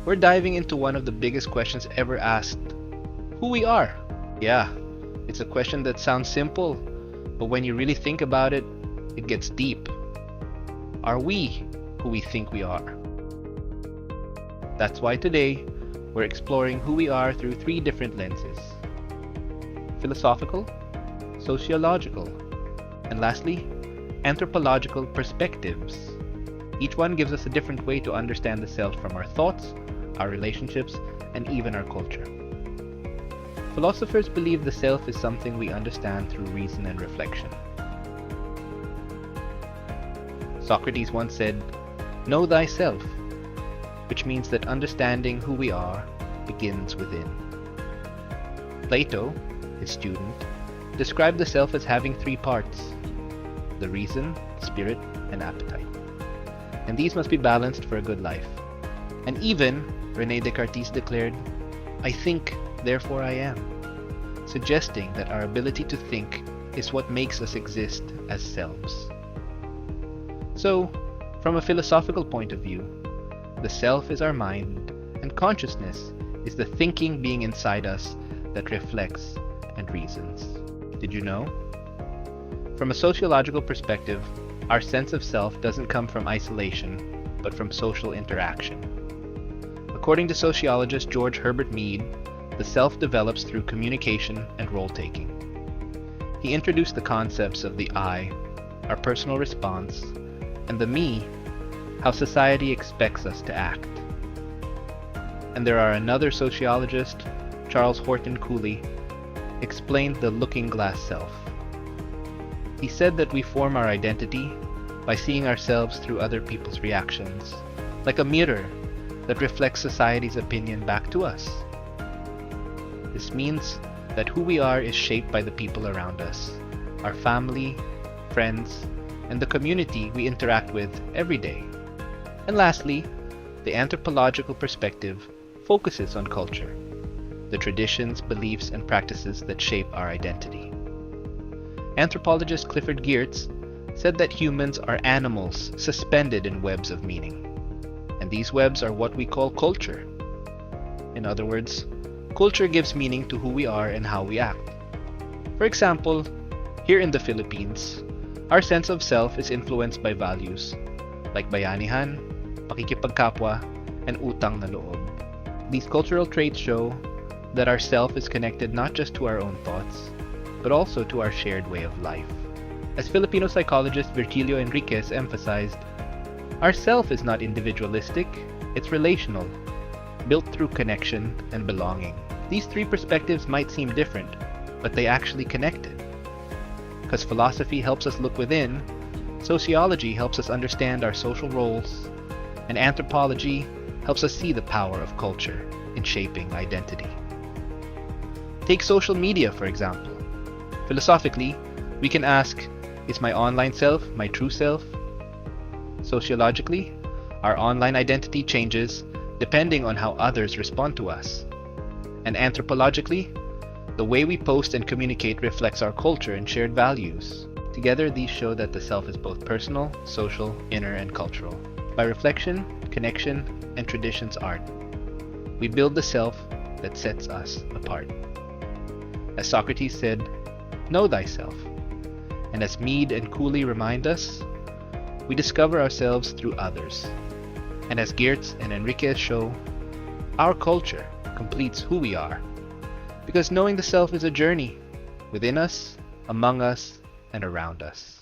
we're diving into one of the biggest questions ever asked: who we are. Yeah, it's a question that sounds simple, but when you really think about it, it gets deep. Are we who we think we are? That's why today, we're exploring who we are through three different lenses: philosophical, sociological, and lastly, anthropological perspectives. Each one gives us a different way to understand the self from our thoughts, our relationships, and even our culture. Philosophers believe the self is something we understand through reason and reflection. Socrates once said, "Know thyself," which means that understanding who we are begins within. Plato, his student, described the self as having three parts: the reason, spirit, and appetite. And these must be balanced for a good life. And even René Descartes declared, "I think, therefore I am," suggesting that our ability to think is what makes us exist as selves. So, from a philosophical point of view, the self is our mind, and consciousness is the thinking being inside us that reflects and reasons. Did you know? From a sociological perspective, our sense of self doesn't come from isolation, but from social interaction. According to sociologist George Herbert Mead, the self develops through communication and role-taking. He introduced the concepts of the I, our personal response, and the me, how society expects us to act. And there are another sociologist, Charles Horton Cooley, explained the looking glass self. He said that we form our identity by seeing ourselves through other people's reactions, like a mirror that reflects society's opinion back to us. This means that who we are is shaped by the people around us, our family, friends, and the community we interact with every day. And lastly, the anthropological perspective focuses on culture, the traditions, beliefs, and practices that shape our identity. Anthropologist Clifford Geertz said that humans are animals suspended in webs of meaning, and these webs are what we call culture. In other words, culture gives meaning to who we are and how we act. For example, here in the Philippines, our sense of self is influenced by values like bayanihan, pakikipagkapwa, and utang na loob. These cultural traits show that our self is connected not just to our own thoughts, but also to our shared way of life. As Filipino psychologist Virgilio Enriquez emphasized, our self is not individualistic, it's relational, built through connection and belonging. These three perspectives might seem different, but they actually connected. Because philosophy helps us look within, sociology helps us understand our social roles, and anthropology helps us see the power of culture in shaping identity. Take social media, for example. Philosophically, we can ask, is my online self my true self? Sociologically, our online identity changes depending on how others respond to us. And anthropologically, the way we post and communicate reflects our culture and shared values. Together, these show that the self is both personal, social, inner, and cultural. By reflection, connection, and traditions art, we build the self that sets us apart. As Socrates said, "Know thyself." And as Mead and Cooley remind us, we discover ourselves through others. And as Geertz and Enriquez show, our culture completes who we are. Because knowing the self is a journey within us, among us, and around us.